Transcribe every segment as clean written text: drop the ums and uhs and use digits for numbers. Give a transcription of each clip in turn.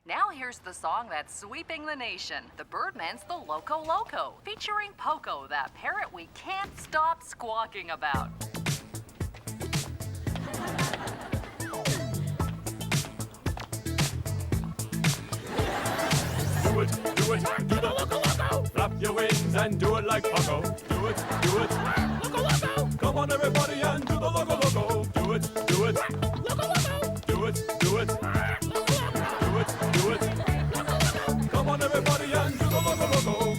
Now here's the song that's sweeping the nation. The Birdman's The Loco Loco, featuring Poco, that parrot we can't stop squawking about. Do it, do the Loco Loco. Flap your wings and do it like Poco. Do it, Loco Loco. Come on everybody and do the Loco Loco. Do it, Loco Loco. Do it, do it, Loco Loco. Come on everybody and do the Loco Loco.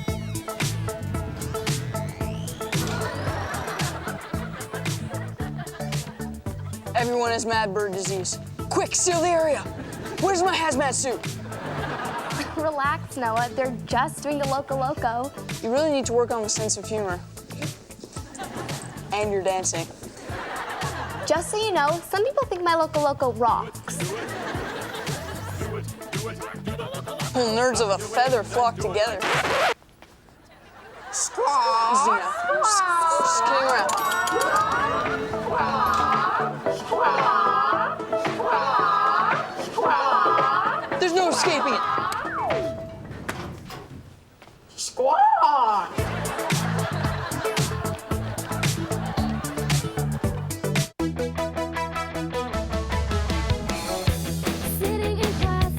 Everyone has mad bird disease. Quick, seal the area. Where's my hazmat suit? Relax, Noah. They're just doing a Loco Loco. You really need to work on the sense of humor. And your dancing. Just so you know, some people think my Loco Loco rocks. Whole nerds of a feather flock together. Squawk! Zena, just kidding around. There's no escaping it. Squawk! Sitting in class,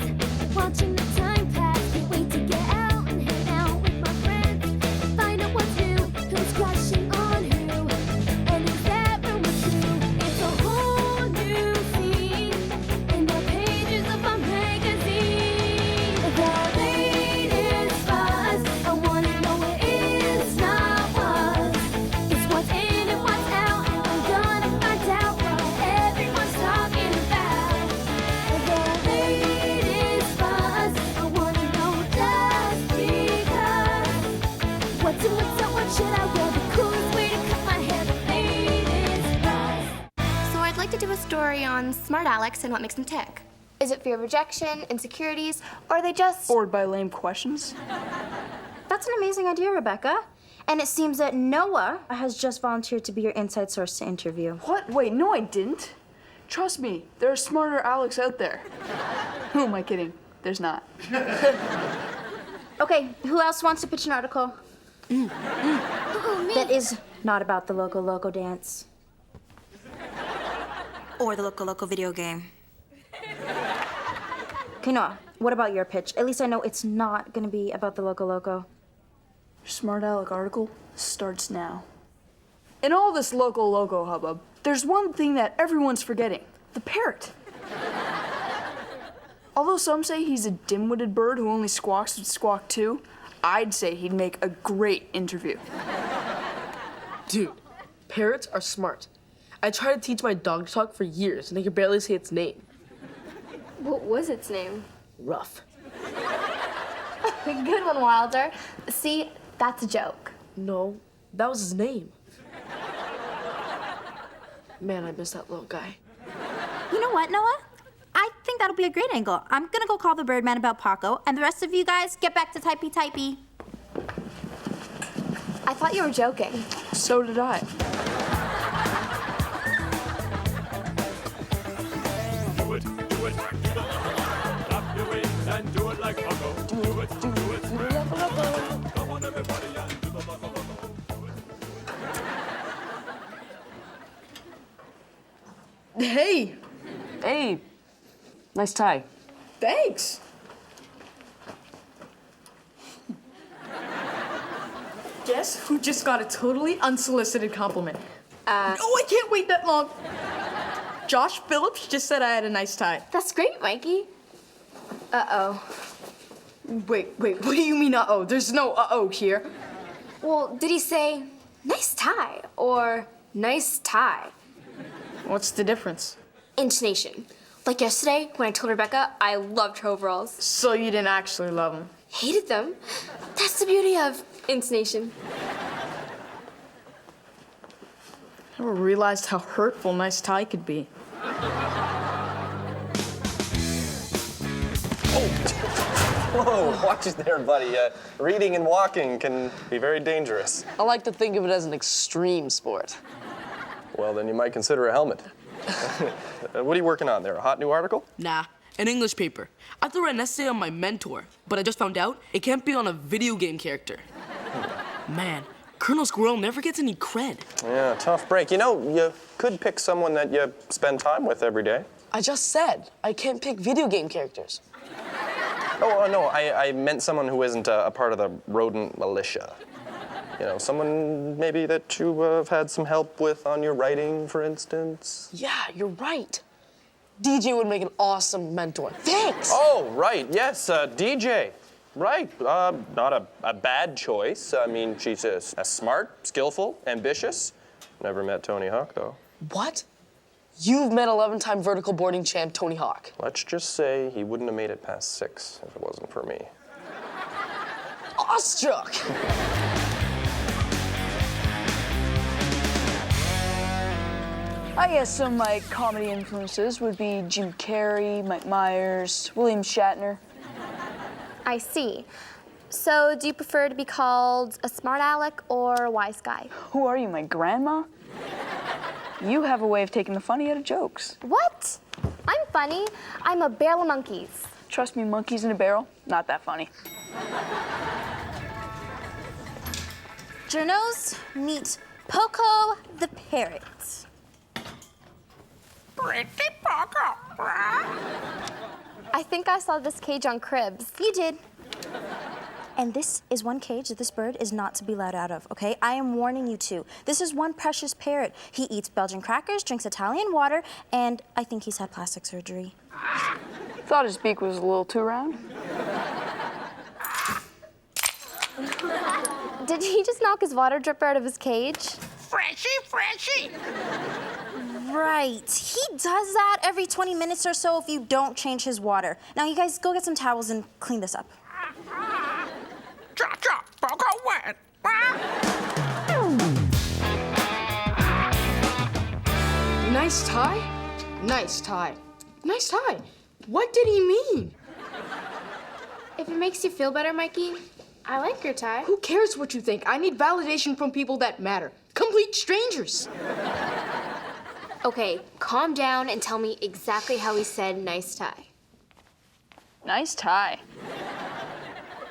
watching the time pass. Can't wait to get out and hang out with my friends. Find out what's new, who's crushing on who, and is that rumor true? It's a whole new scene in the pages of my magazine. The latest buzz, I wanna know what is, not was. It's what's in and what's out, and I'm gonna find out what everyone's talking about. The latest buzz, I wanna know just because. What's in, what's out, what should I wear? The coolest way to cut my hair, the latest buzz. So I'd like to do a story on smart Alex and what makes them tick. Is it fear of rejection, insecurities, or are they just... Bored by lame questions? That's an amazing idea, Rebecca. And it seems that Noah has just volunteered to be your inside source to interview. What? Wait, no, I didn't. Trust me, there are smarter Alex out there. Who am I kidding? There's not. Okay, who else wants to pitch an article? That is not about the Loco Loco dance. Or the Loco Loco video game. Okay, Noah, what about your pitch? At least I know it's not gonna be about the Loco Loco. Your smart Alec article starts now. In all this Loco Loco hubbub, there's one thing that everyone's forgetting. The parrot. Although some say he's a dim-witted bird who only squawks with Squawk 2, I'd say he'd make a great interview. Dude, parrots are smart. I tried to teach my dog to talk for years, and I could barely say its name. What was its name? Rough. Good one, Wilder. See, that's a joke. No, that was his name. Man, I miss that little guy. You know what, Noah? I think that'll be a great angle. I'm gonna go call the Birdman about Paco, and the rest of you guys get back to typey. I thought you were joking. So did I. Do it, flap your wings and do it like Poco. Do it, come on everybody and do the Loco Loco. Hey! Hey, nice tie. Thanks. Guess who just got a totally unsolicited compliment? Oh, I can't wait that long. Josh Phillips just said I had a nice tie. That's great, Mikey. Uh-oh. Wait, what do you mean, uh-oh? There's no uh-oh here. Well, did he say, nice tie, or nice tie? What's the difference? Intonation. Like yesterday, when I told Rebecca I loved her overalls. So you didn't actually love him? Hated them. That's the beauty of intonation. Never realized how hurtful nice tie could be. Whoa, watch it there, buddy. Reading and walking can be very dangerous. I like to think of it as an extreme sport. Well, then you might consider a helmet. What are you working on there? A hot new article? Nah, an English paper. I have to write an essay on my mentor, but I just found out it can't be on a video game character. Man, Colonel Squirrel never gets any cred. Yeah, tough break. You know, you could pick someone that you spend time with every day. I just said I can't pick video game characters. Oh, no, I meant someone who isn't a part of the rodent militia. You know, someone maybe that you have had some help with on your writing, for instance. Yeah, you're right. DJ would make an awesome mentor. Thanks! Oh, right, yes, DJ. Right, not a bad choice. I mean, she's a smart, skillful, ambitious. Never met Tony Hawk, though. What? You've met 11-time vertical boarding champ Tony Hawk. Let's just say he wouldn't have made it past 6 if it wasn't for me. Awestruck! I guess some of my comedy influences would be Jim Carrey, Mike Myers, William Shatner. I see. So, do you prefer to be called a smart aleck or a wise guy? Who are you, my grandma? You have a way of taking the funny out of jokes. What? I'm funny. I'm a barrel of monkeys. Trust me, monkeys in a barrel, not that funny. Journos, meet Poco the parrot. Pretty Poco. I think I saw this cage on Cribs. You did. And this is one cage that this bird is not to be let out of, okay? I am warning you two. This is one precious parrot. He eats Belgian crackers, drinks Italian water, and I think he's had plastic surgery. Thought his beak was a little too round. Did he just knock his water dripper out of his cage? Freshy! Right. He does that every 20 minutes or so if you don't change his water. Now, you guys go get some towels and clean this up. Cha-cha, Poco wet. Nice tie? Nice tie. Nice tie. What did he mean? If it makes you feel better, Mikey, I like your tie. Who cares what you think? I need validation from people that matter. Complete strangers. Okay, calm down and tell me exactly how he said nice tie. Nice tie.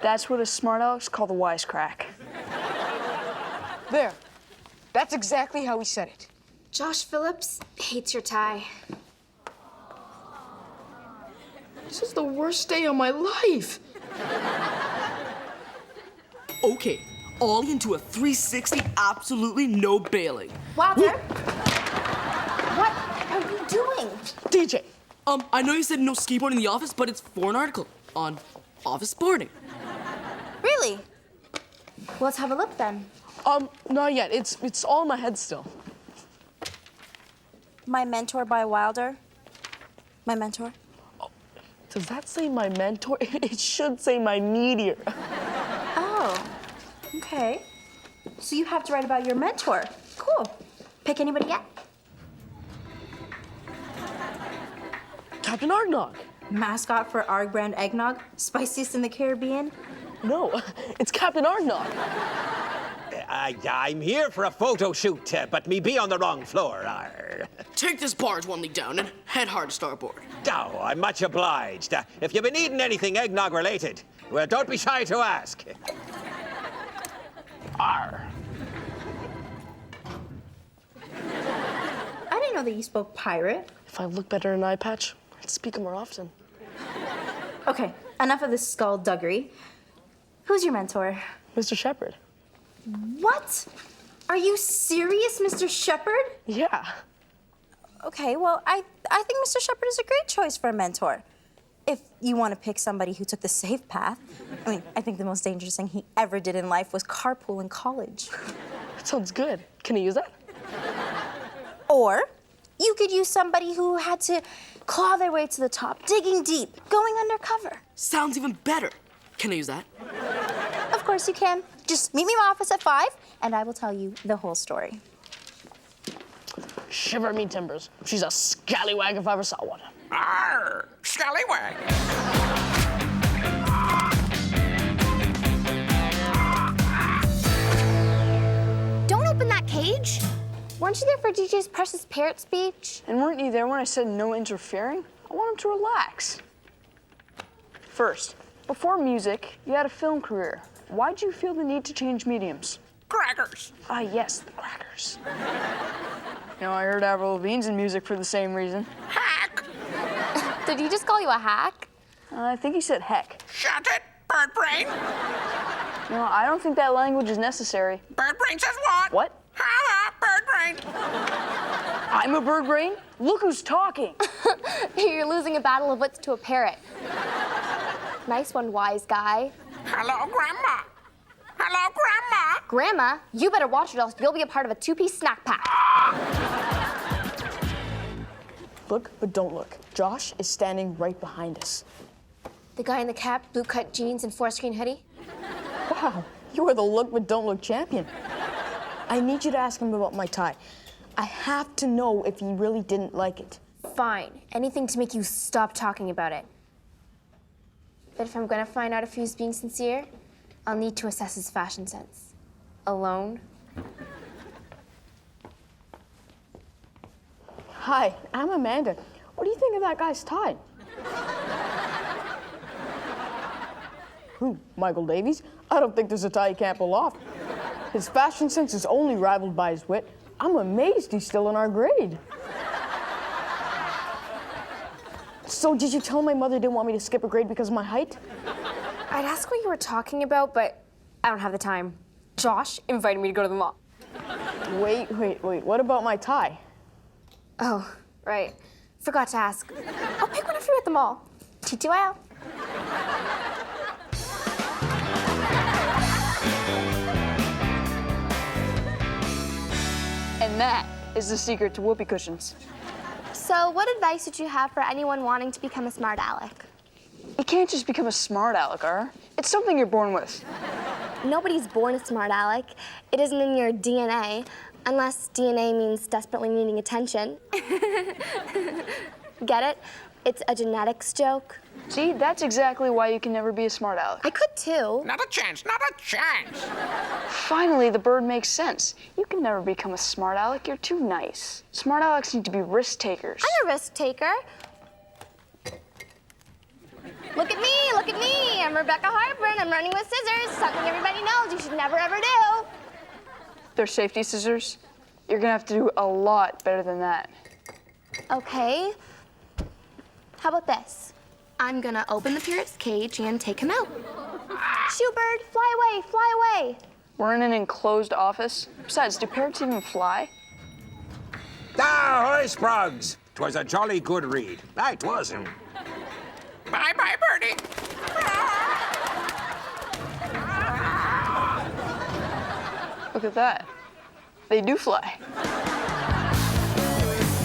That's what us smart alecks call the wisecrack. There. That's exactly how he said it. Josh Phillips hates your tie. This is the worst day of my life. Okay, ollie into a 360, absolutely no bailing. Walter, what are you doing? DJ, I know you said no skateboarding in the office, but it's for an article on office boarding. Really? Well, let's have a look then. Not yet. It's all in my head still. My Mentor by Wilder. My Mentor. Does that say my mentor? It should say my meteor. Oh, okay. So you have to write about your mentor. Cool. Pick anybody yet? Captain Argnog. Mascot for Arg brand eggnog, spiciest in the Caribbean. No, it's Captain Argnog. I'm here for a photo shoot, but me be on the wrong floor. Take this barge one league down and head hard to starboard. Oh, I'm much obliged. If you've been eating anything eggnog related, well, don't be shy to ask. Arr. I didn't know that you spoke pirate. If I look better in an eye patch, I'd speak more often. Okay, enough of this skullduggery. Who's your mentor? Mr. Shepard. What? Are you serious, Mr. Shepard? Yeah. Okay, well, I think Mr. Shepard is a great choice for a mentor. If you want to pick somebody who took the safe path. I mean, I think the most dangerous thing he ever did in life was carpool in college. That sounds good. Can I use that? Or you could use somebody who had to claw their way to the top, digging deep, going undercover. Sounds even better. Can I use that? Of course you can. Just meet me in my office at 5, and I will tell you the whole story. Shiver me timbers. She's a scallywag if I ever saw one. Arr, scallywag. Don't open that cage. Weren't you there for DJ's precious parrot speech? And weren't you there when I said no interfering? I want him to relax. First, before music, you had a film career. Why'd you feel the need to change mediums? Crackers. Ah, yes, the crackers. You know, I heard Avril Lavigne's in music for the same reason. Hack. Did he just call you a hack? I think he said heck. Shut it, bird brain. You know, I don't think that language is necessary. Bird brain says what? What? Ha, bird brain. I'm a bird brain? Look who's talking. You're losing a battle of wits to a parrot. Nice one, wise guy. Hello, Grandma. Hello, Grandma. Grandma, you better watch it, else you'll be a part of a two-piece snack pack. Look, but don't look. Josh is standing right behind us. The guy in the cap, blue-cut jeans, and foreskin hoodie? Wow, you are the look but don't look champion. I need you to ask him about my tie. I have to know if he really didn't like it. Fine. Anything to make you stop talking about it. But if I'm gonna find out if he's being sincere, I'll need to assess his fashion sense. Alone? Hi, I'm Amanda. What do you think of that guy's tie? Who, Michael Davies? I don't think there's a tie he can't pull off. His fashion sense is only rivaled by his wit. I'm amazed he's still in our grade. So did you tell my mother didn't want me to skip a grade because of my height? I'd ask what you were talking about, but I don't have the time. Josh invited me to go to the mall. Wait. What about my tie? Oh, right. Forgot to ask. I'll pick one for you at the mall. TTYL. And that is the secret to whoopee cushions. So what advice would you have for anyone wanting to become a smart aleck? You can't just become a smart aleck, It's something you're born with. Nobody's born a smart aleck. It isn't in your DNA, unless DNA means desperately needing attention. Get it? It's a genetics joke. See, that's exactly why you can never be a smart aleck. I could too. Not a chance, not a chance. Finally, the bird makes sense. You can never become a smart aleck. You're too nice. Smart alecks need to be risk takers. I'm a risk taker. Look at me. I'm Rebecca Harper, and I'm running with scissors, something everybody knows you should never, ever do. They're safety scissors. You're gonna have to do a lot better than that. Okay. How about this? I'm gonna open the parrot's cage and take him out. Shoo, bird, fly away, fly away. We're in an enclosed office. Besides, do parrots even fly? Ah, hoy, Sprugs. 'Twas a jolly good read. That was him. Bye-bye, birdie. Look at that. They do fly.